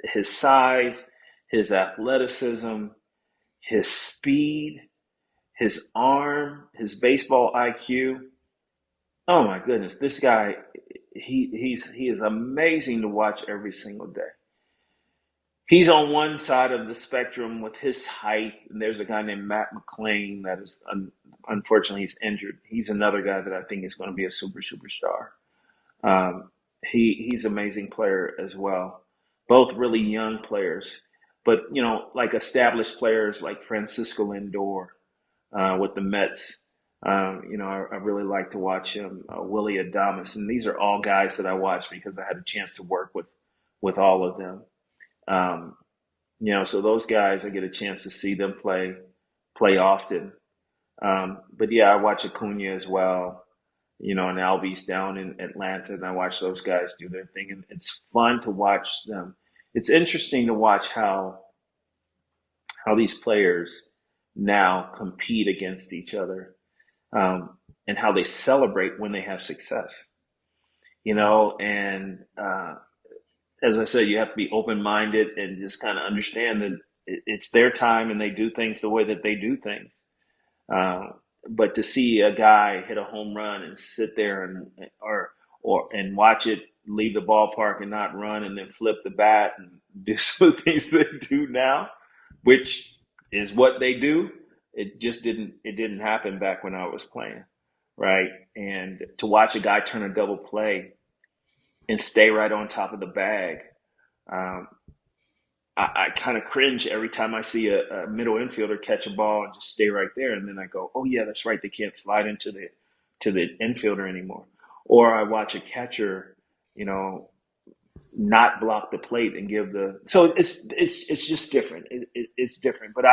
His size, his athleticism, his speed, his arm, his baseball IQ. Oh my goodness, this guy, he is amazing to watch every single day. He's on one side of the spectrum with his height, and there's a guy named Matt McClain that is, unfortunately, he's injured. He's another guy that I think is going to be a superstar. He's an amazing player as well. Both really young players, but like established players like Francisco Lindor with the Mets. I really like to watch him. Willie Adames, and these are all guys that I watch because I had a chance to work with all of them. So those guys, I get a chance to see them play. play often. But yeah, I watch Acuna as well. And Albies down in Atlanta, and I watch those guys do their thing, and it's fun to watch them. It's interesting to watch how these players now compete against each other, and how they celebrate when they have success. And as I said, you have to be open-minded and just kind of understand that it's their time and they do things the way that they do things. But to see a guy hit a home run and sit there and watch it leave the ballpark and not run and then flip the bat and do some of the things they do now, which is what they do, it didn't happen back when I was playing, right? And to watch a guy turn a double play and stay right on top of the bag, I kind of cringe every time I see a middle infielder catch a ball and just stay right there. And then I go, oh, yeah, that's right. They can't slide into the infielder anymore. Or I watch a catcher, not block the plate and give so it's just different. It's different. But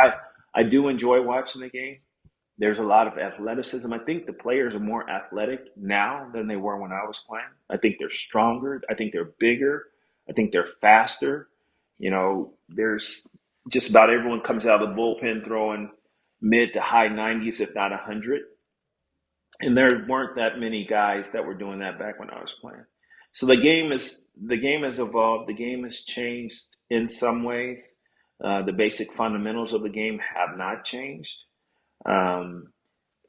I do enjoy watching the game. There's a lot of athleticism. I think the players are more athletic now than they were when I was playing. I think they're stronger. I think they're bigger. I think they're faster. There's just about everyone comes out of the bullpen throwing mid to high 90s, if not 100. And there weren't that many guys that were doing that back when I was playing. So the game has evolved. The game has changed in some ways. The basic fundamentals of the game have not changed.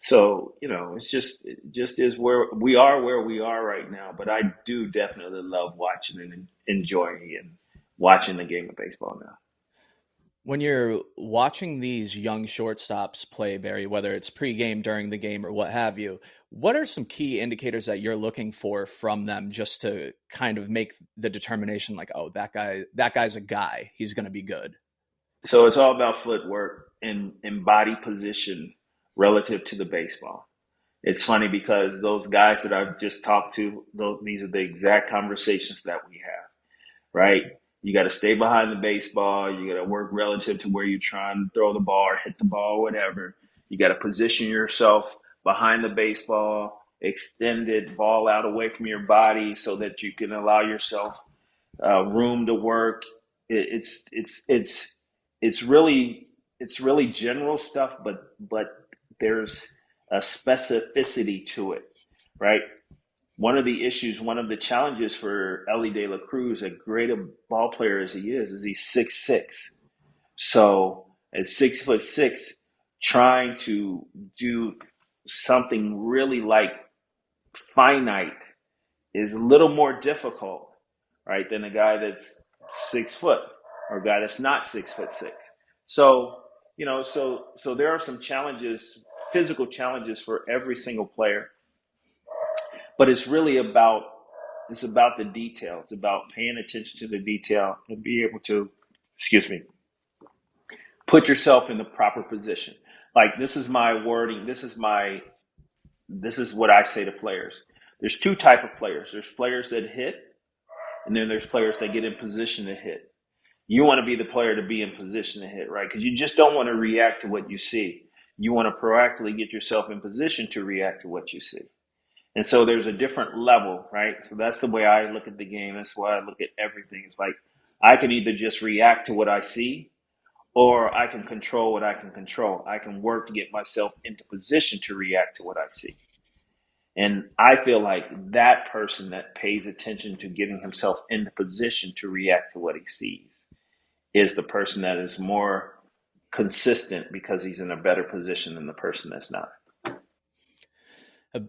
So it just is where we are right now. But I do definitely love watching and enjoying and watching the game of baseball now. When you're watching these young shortstops play, Barry, whether it's pregame, during the game, or what have you, what are some key indicators that you're looking for from them just to kind of make the determination like, oh, that guy's a guy, he's going to be good? So it's all about footwork and body position relative to the baseball. It's funny because those guys that I've just talked to, these are the exact conversations that we have, right? You got to stay behind the baseball. You got to work relative to where you're trying to throw the ball or hit the ball, whatever. You got to position yourself behind the baseball, extend it, ball out away from your body so that you can allow yourself room to work. It's really general stuff, but there's a specificity to it, right? One of the challenges for Ellie De La Cruz, a great a ball player as he is he's 6'6". So at 6'6", trying to do something really like finite is a little more difficult, right, than a guy that's 6 foot or a guy that's not 6'6". So so there are some challenges, physical challenges for every single player. But it's really about the detail. It's about paying attention to the detail and be able to, put yourself in the proper position. Like, this is my wording. This is what I say to players. There's two types of players. There's players that hit, and then there's players that get in position to hit. You want to be the player to be in position to hit, right? Because you just don't want to react to what you see. You want to proactively get yourself in position to react to what you see. And so there's a different level, right? So that's the way I look at the game. That's why I look at everything. It's like I can either just react to what I see, or I can control what I can control. I can work to get myself into position to react to what I see. And I feel like that person that pays attention to getting himself into position to react to what he sees is the person that is more consistent because he's in a better position than the person that's not.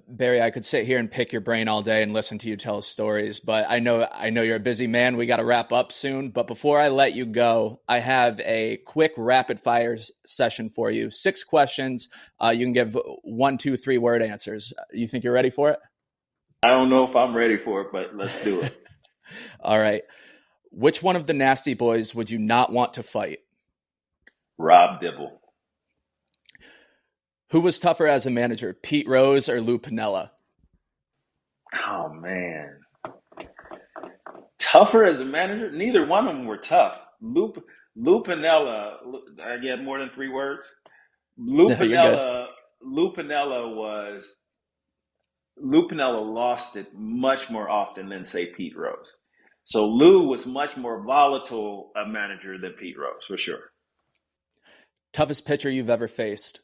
Barry, I could sit here and pick your brain all day and listen to you tell stories, but I know you're a busy man. We got to wrap up soon. But before I let you go, I have a quick rapid fire session for you. 6 questions. You can give 1, 2, 3 word answers. You think you're ready for it? I don't know if I'm ready for it, but let's do it. All right. Which one of the Nasty Boys would you not want to fight? Rob Dibble. Who was tougher as a manager, Pete Rose or Lou Piniella? Oh, man. Tougher as a manager? Neither one of them were tough. Lou Piniella, I get more than 3 words. Lou No, you're good. Lou Piniella lost it much more often than, say, Pete Rose. So Lou was much more volatile a manager than Pete Rose, for sure. Toughest pitcher you've ever faced?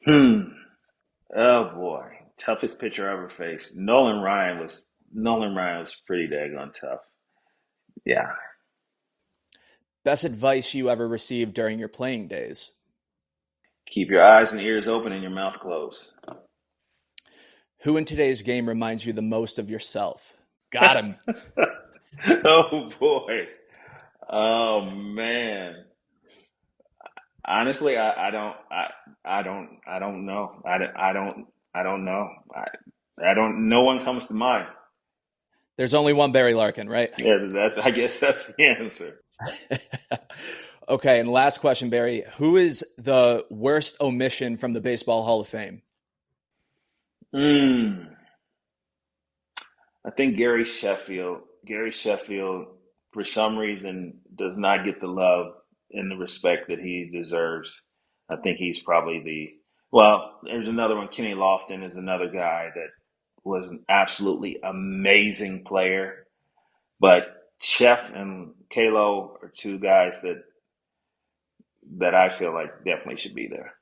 Oh boy, toughest pitcher I ever faced. Nolan Ryan was pretty daggone tough. Yeah. Best advice you ever received during your playing days? Keep your eyes and ears open and your mouth closed. Who in today's game reminds you the most of yourself? Got him. Oh boy. Oh man. Honestly, I don't know. No one comes to mind. There's only one Barry Larkin, right? Yeah, I guess that's the answer. Okay, and last question, Barry. Who is the worst omission from the Baseball Hall of Fame? I think Gary Sheffield. Gary Sheffield, for some reason, does not get the love and the respect that he deserves. I think he's probably there's another one. Kenny Lofton is another guy that was an absolutely amazing player. But Chef and Kalo are two guys that I feel like definitely should be there.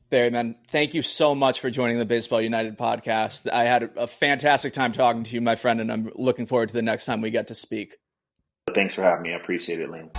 Barry, man, thank you so much for joining the Baseball United podcast. I had a fantastic time talking to you, my friend, and I'm looking forward to the next time we get to speak. Thanks for having me. I appreciate it, Liam.